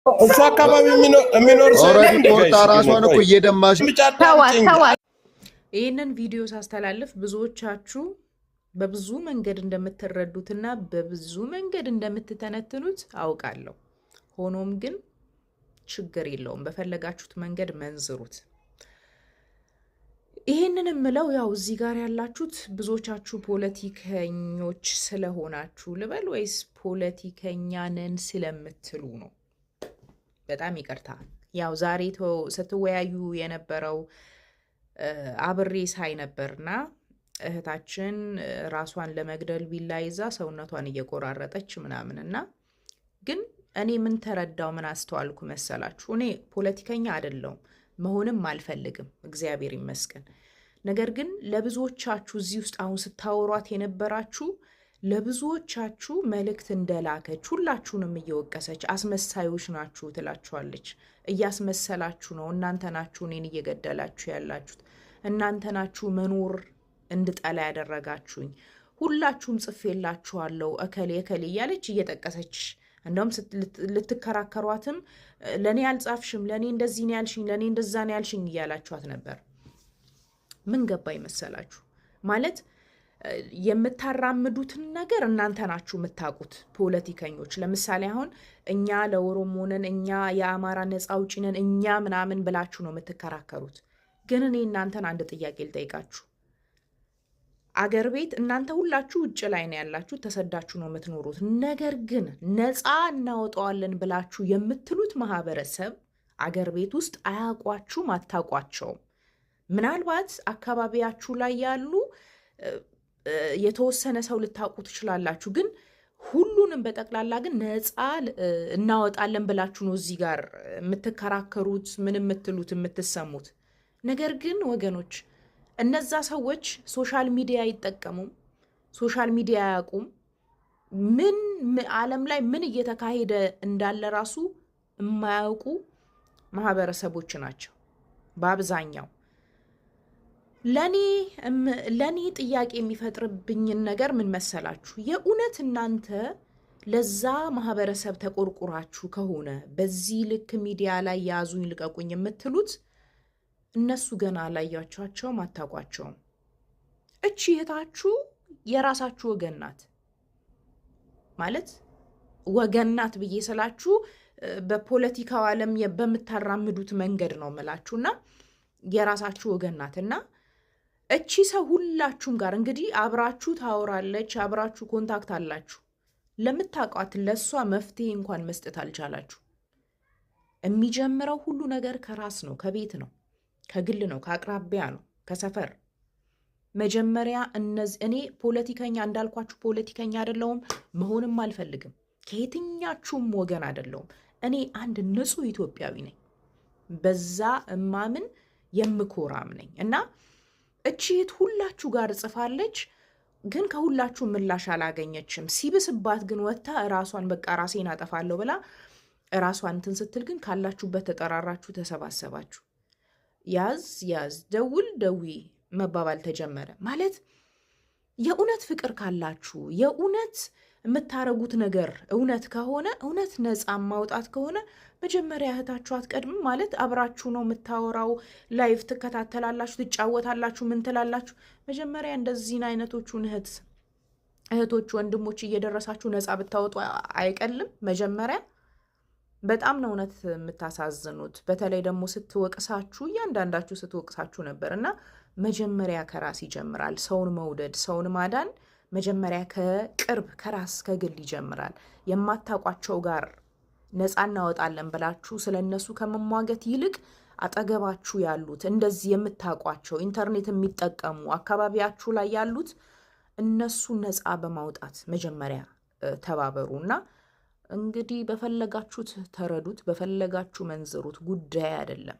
እሱ አካባቢ የሚኖር ሰው ቆርጣ ራሷን እኮ እየደማሽ ይህንን ቪዲዮ ሳስተላልፍ ብዙዎቻችሁ በብዙ መንገድ እንደምትረዱትና በብዙ መንገድ እንደምትተነትኑት አውቃለሁ። ሆኖም ግን ችግር የለውም፣ በፈለጋችሁት መንገድ መንዝሩት። ይህንን የምለው ያው እዚህ ጋር ያላችሁት ብዙዎቻችሁ ፖለቲከኞች ስለሆናችሁ ልበል ወይስ ፖለቲከኛ ነን ስለምትሉ ነው? በጣም ይቅርታ። ያው ዛሬ ስትወያዩ የነበረው አብሬ ሳይ ነበርና እህታችን ራሷን ለመግደል ቢላ ይዛ ሰውነቷን እየቆራረጠች ምናምንና ግን እኔ ምን ተረዳው ምን አስተዋልኩ መሰላችሁ? እኔ ፖለቲከኛ አይደለሁም መሆንም አልፈልግም፣ እግዚአብሔር ይመስገን። ነገር ግን ለብዙዎቻችሁ እዚህ ውስጥ አሁን ስታወሯት የነበራችሁ ለብዙዎቻችሁ መልእክት እንደላከች ሁላችሁንም እየወቀሰች አስመሳዮች ናችሁ ትላችኋለች። እያስመሰላችሁ ነው፣ እናንተ ናችሁ እኔን እየገደላችሁ ያላችሁት፣ እናንተ ናችሁ መኖር እንድጠላ ያደረጋችሁኝ፣ ሁላችሁም ጽፌላችኋለሁ እከሌ እከሌ እያለች እየጠቀሰች እንደውም ልትከራከሯትም ለእኔ አልጻፍሽም፣ ለእኔ እንደዚህ ነው ያልሽኝ፣ ለእኔ እንደዛ ነው ያልሽኝ እያላችኋት ነበር። ምን ገባ ይመሰላችሁ? ማለት የምታራምዱትን ነገር እናንተ ናችሁ የምታውቁት ፖለቲከኞች። ለምሳሌ አሁን እኛ ለኦሮሞ ነን፣ እኛ የአማራ ነፃ አውጪ ነን፣ እኛ ምናምን ብላችሁ ነው የምትከራከሩት። ግን እኔ እናንተን አንድ ጥያቄ ልጠይቃችሁ። አገር ቤት እናንተ ሁላችሁ ውጭ ላይ ነው ያላችሁ፣ ተሰዳችሁ ነው የምትኖሩት። ነገር ግን ነፃ እናወጣዋለን ብላችሁ የምትሉት ማህበረሰብ አገር ቤት ውስጥ አያውቋችሁም፣ አታውቋቸውም። ምናልባት አካባቢያችሁ ላይ ያሉ የተወሰነ ሰው ልታውቁ ትችላላችሁ። ግን ሁሉንም በጠቅላላ ግን ነፃ እናወጣለን ብላችሁ ነው እዚህ ጋር የምትከራከሩት፣ ምን የምትሉት የምትሰሙት። ነገር ግን ወገኖች እነዛ ሰዎች ሶሻል ሚዲያ አይጠቀሙም፣ ሶሻል ሚዲያ አያውቁም። ምን ዓለም ላይ ምን እየተካሄደ እንዳለ ራሱ የማያውቁ ማህበረሰቦች ናቸው በአብዛኛው። ለኔ ጥያቄ የሚፈጥርብኝን ነገር ምን መሰላችሁ? የእውነት እናንተ ለዛ ማህበረሰብ ተቆርቁራችሁ ከሆነ በዚህ ልክ ሚዲያ ላይ ያዙኝ ልቀቁኝ የምትሉት እነሱ ገና አላያችኋቸውም፣ አታውቋቸውም። እቺ እህታችሁ የራሳችሁ ወገን ናት ማለት ወገን ናት ብዬ ስላችሁ በፖለቲካው ዓለም በምታራምዱት መንገድ ነው የምላችሁና የራሳችሁ ወገን ናትና እቺ ሰው ሁላችሁም ጋር እንግዲህ አብራችሁ ታወራለች፣ አብራችሁ ኮንታክት አላችሁ። ለምታውቋት ለሷ መፍትሄ እንኳን መስጠት አልቻላችሁ። የሚጀምረው ሁሉ ነገር ከራስ ነው፣ ከቤት ነው፣ ከግል ነው፣ ከአቅራቢያ ነው፣ ከሰፈር መጀመሪያ እኔ ፖለቲከኛ እንዳልኳችሁ ፖለቲከኛ አይደለሁም፣ መሆንም አልፈልግም፣ ከየትኛችሁም ወገን አይደለሁም። እኔ አንድ ንጹህ ኢትዮጵያዊ ነኝ፣ በዛ እማምን የምኮራም ነኝ እና እቺት ሁላችሁ ጋር ጽፋለች፣ ግን ከሁላችሁ ምላሽ አላገኘችም። ሲብስባት ግን ወጥታ ራሷን በቃ ራሴን አጠፋለሁ ብላ ራሷን እንትን ስትል ግን ካላችሁበት ተጠራራችሁ፣ ተሰባሰባችሁ። ያዝ ደውል ደዊ መባባል ተጀመረ። ማለት የእውነት ፍቅር ካላችሁ የእውነት የምታረጉት ነገር እውነት ከሆነ እውነት ነፃ ማውጣት ከሆነ መጀመሪያ እህታችሁ አትቀድም? ማለት አብራችሁ ነው የምታወራው፣ ላይቭ ትከታተላላችሁ፣ ትጫወታላችሁ፣ ምን ትላላችሁ? መጀመሪያ እንደዚህን አይነቶቹን እህቶች ወንድሞች እየደረሳችሁ ነፃ ብታወጡ አይቀልም? መጀመሪያ በጣም ነው እውነት የምታሳዝኑት። በተለይ ደግሞ ስትወቅሳችሁ እያንዳንዳችሁ ስትወቅሳችሁ ነበር እና መጀመሪያ ከራስ ይጀምራል። ሰውን መውደድ፣ ሰውን ማዳን መጀመሪያ ከቅርብ ከራስ ከግል ይጀምራል። የማታውቋቸው ጋር ነፃ እናወጣለን ብላችሁ ስለነሱ ከመሟገት ይልቅ አጠገባችሁ ያሉት እንደዚህ የምታውቋቸው ኢንተርኔት የሚጠቀሙ አካባቢያችሁ ላይ ያሉት እነሱ ነፃ በማውጣት መጀመሪያ ተባበሩና እንግዲህ በፈለጋችሁት ተረዱት፣ በፈለጋችሁ መንዝሩት። ጉዳይ አይደለም።